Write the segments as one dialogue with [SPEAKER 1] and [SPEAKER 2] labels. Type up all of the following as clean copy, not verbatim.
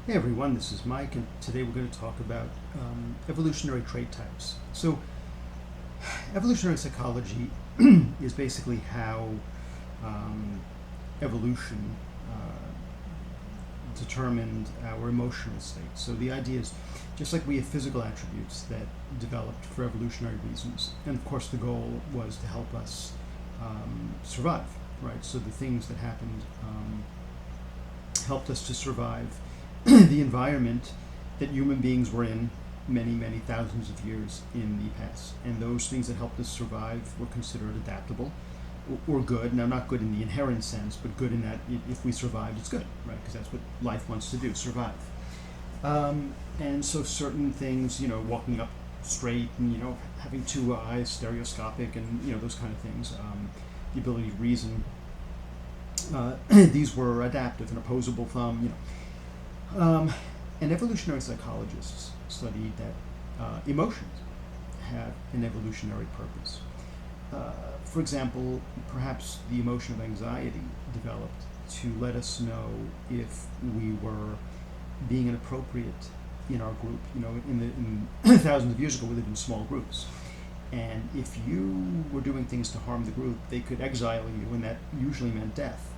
[SPEAKER 1] Hey everyone, this is Mike, and today we're going to talk about evolutionary trait types. So, evolutionary psychology is basically how um, evolution determined our emotional state. So, the idea is just like we have physical attributes that developed for evolutionary reasons, and of course, the goal was to help us survive, right? So, the things that happened helped us to survive the environment that human beings were in many, many thousands of years in the past. And those things that helped us survive were considered adaptable or good. Now, not good in the inherent sense, but good in that if we survived, it's good, right? Because that's what life wants to do, survive. And so certain things, walking up straight and, having two eyes, stereoscopic, and, those kind of things, the ability to reason, these were adaptive, an opposable thumb, and evolutionary psychologists studied that emotions have an evolutionary purpose. For example, perhaps the emotion of anxiety developed to let us know if we were being inappropriate in our group. In thousands of years ago, we lived in small groups. And if you were doing things to harm the group, they could exile you, and that usually meant death.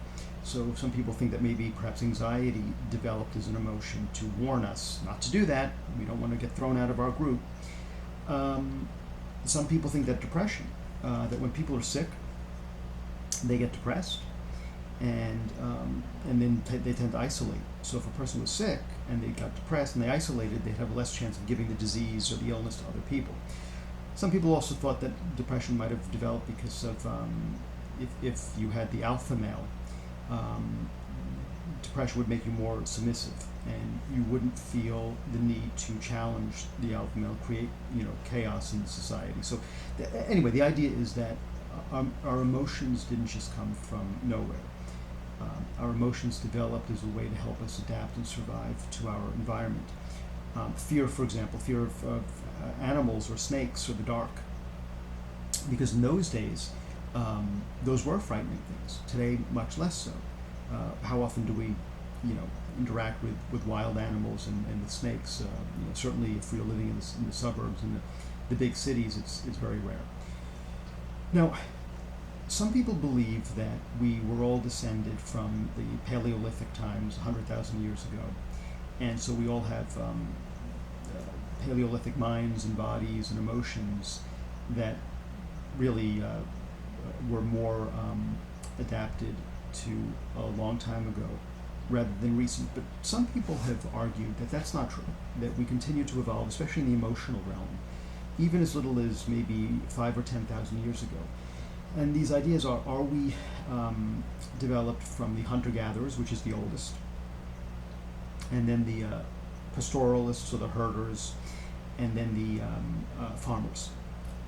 [SPEAKER 1] So some people think that maybe perhaps anxiety developed as an emotion to warn us not to do that. We don't want to get thrown out of our group. Some people think that depression, that when people are sick, they get depressed, and then they tend to isolate. So if a person was sick and they got depressed and they isolated, they'd have less chance of giving the disease or the illness to other people. Some people also thought that depression might have developed because of if you had the alpha male, depression would make you more submissive, and you wouldn't feel the need to challenge the alpha male, create chaos in society. So anyway, the idea is that our emotions didn't just come from nowhere. Our emotions developed as a way to help us adapt and survive to our environment. Fear, for example, fear of animals or snakes or the dark, because in those days, those were frightening things. Today, much less so. How often do we, interact with wild animals and with snakes? Certainly, if we are living in the suburbs and the big cities, it's very rare. Now, some people believe that we were all descended from the Paleolithic times, 100,000 years ago, and so we all have Paleolithic minds and bodies and emotions that really were more adapted to a long time ago rather than recent. But some people have argued that that's not true, that we continue to evolve, especially in the emotional realm, even as little as maybe 5 or 10,000 years ago. And these ideas are we developed from the hunter-gatherers, which is the oldest, and then the pastoralists or the herders, and then the farmers.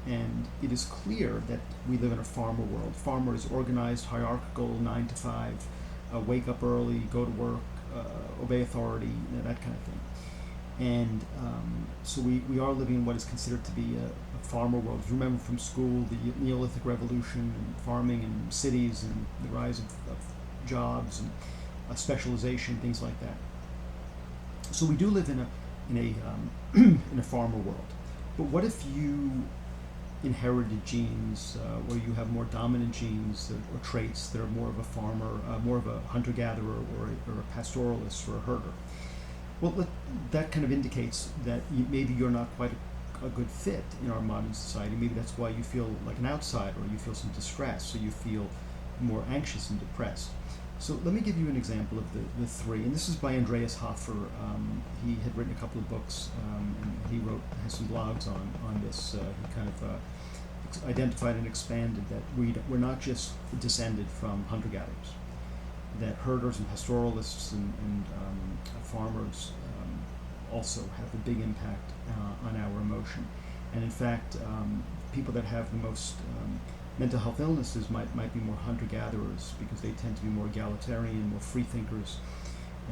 [SPEAKER 1] And it is clear that we live in a farmer world. Farmer is organized, hierarchical, 9 to 5, wake up early, go to work, obey authority, that kind of thing. And so we are living in what is considered to be a farmer world. If you remember from school, the Neolithic Revolution and farming and cities and the rise of jobs and specialization, things like that. So we do live in a farmer world. But what if you inherited genes where you have more dominant genes or traits that are more of a farmer, more of a hunter-gatherer or a pastoralist or a herder? Well, that kind of indicates that maybe you're not quite a good fit in our modern society. Maybe that's why you feel like an outsider, or you feel some distress, or you feel more anxious and depressed. So let me give you an example of the three, and this is by Andreas Hoffer. He had written a couple of books, and he has some blogs on this. He kind of identified and expanded that we're not just descended from hunter-gatherers, that herders and pastoralists and farmers also have a big impact on our emotion. And in fact, people that have the most mental health illnesses might be more hunter-gatherers because they tend to be more egalitarian, more free thinkers.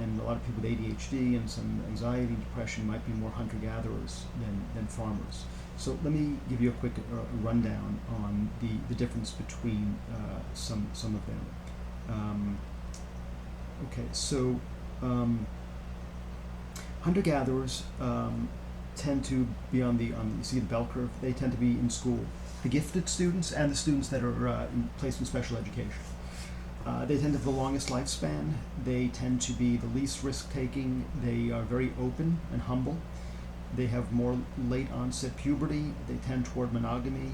[SPEAKER 1] And a lot of people with ADHD and some anxiety and depression might be more hunter-gatherers than farmers. So let me give you a quick rundown on the difference between some of them. Okay, so Hunter-gatherers tend to be you see the bell curve, they tend to be in school. The gifted students and the students that are placed in special education. They tend to have the longest lifespan. They tend to be the least risk-taking. They are very open and humble. They have more late onset puberty. They tend toward monogamy.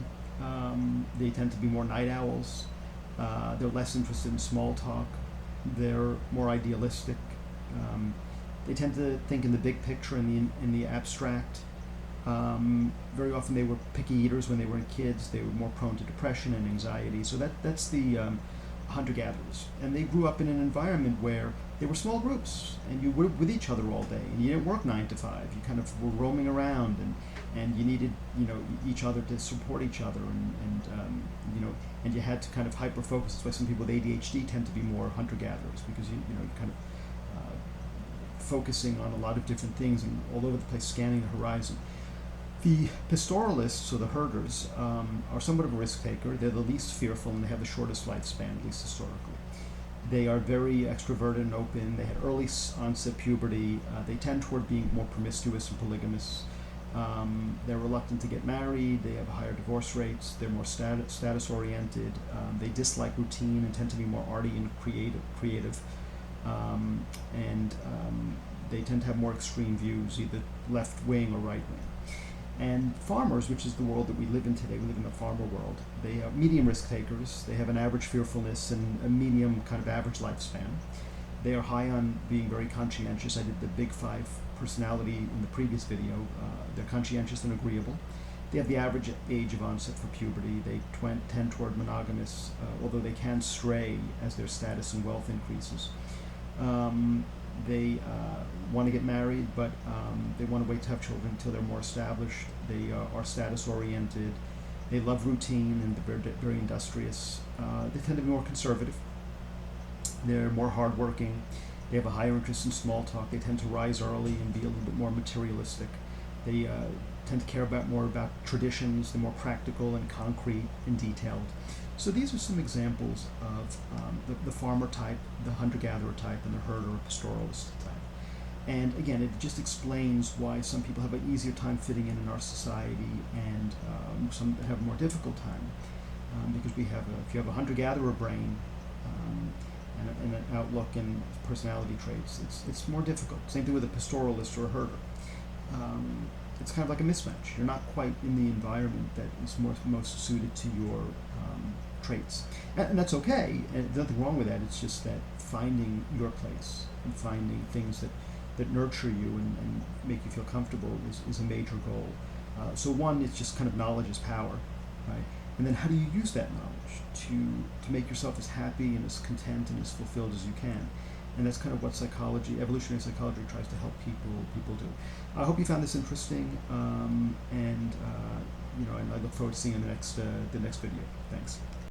[SPEAKER 1] They tend to be more night owls. They're less interested in small talk. They're more idealistic. They tend to think in the big picture, in the abstract. Very often they were picky eaters when they were kids. They were more prone to depression and anxiety. So that's the hunter-gatherers. And they grew up in an environment where they were small groups, and you were with each other all day, and you didn't work 9 to 5. You kind of were roaming around, and you needed, each other to support each other, and you had to kind of hyper-focus. That's why some people with ADHD tend to be more hunter-gatherers, because you're kind of focusing on a lot of different things and all over the place, scanning the horizon. The pastoralists, or the herders, are somewhat of a risk taker. They're the least fearful, and they have the shortest lifespan, at least historically. They are very extroverted and open. They had early onset puberty. They tend toward being more promiscuous and polygamous. They're reluctant to get married. They have higher divorce rates. They're more status oriented. They dislike routine and tend to be more arty and creative. They tend to have more extreme views, either left wing or right wing. And farmers, which is the world that we live in today, we live in the farmer world, they are medium risk takers. They have an average fearfulness and a medium kind of average lifespan. They are high on being very conscientious. I did the Big Five personality in the previous video. They're conscientious and agreeable. They have the average age of onset for puberty. They tend toward monogamous, although they can stray as their status and wealth increases. They want to get married, but they want to wait to have children until they're more established. They are status oriented. They love routine, and they're very industrious. They tend to be more conservative. They're more hardworking. They have a higher interest in small talk. They tend to rise early and be a little bit more materialistic. They tend to care more about traditions. They're more practical and concrete and detailed. So these are some examples of the farmer type, the hunter-gatherer type, and the herder or pastoralist type. And again, it just explains why some people have an easier time fitting in our society, and some have a more difficult time. Because if you have a hunter-gatherer brain and an outlook and personality traits, it's more difficult. Same thing with a pastoralist or a herder. It's kind of like a mismatch. You're not quite in the environment that is most suited to your traits. And that's okay, and there's nothing wrong with that. It's just that finding your place and finding things that nurture you and make you feel comfortable is a major goal. So one, it's just kind of knowledge is power, right? And then how do you use that knowledge to make yourself as happy and as content and as fulfilled as you can? And that's kind of what evolutionary psychology tries to help people do. I hope you found this interesting, and I look forward to seeing you in the next video. Thanks.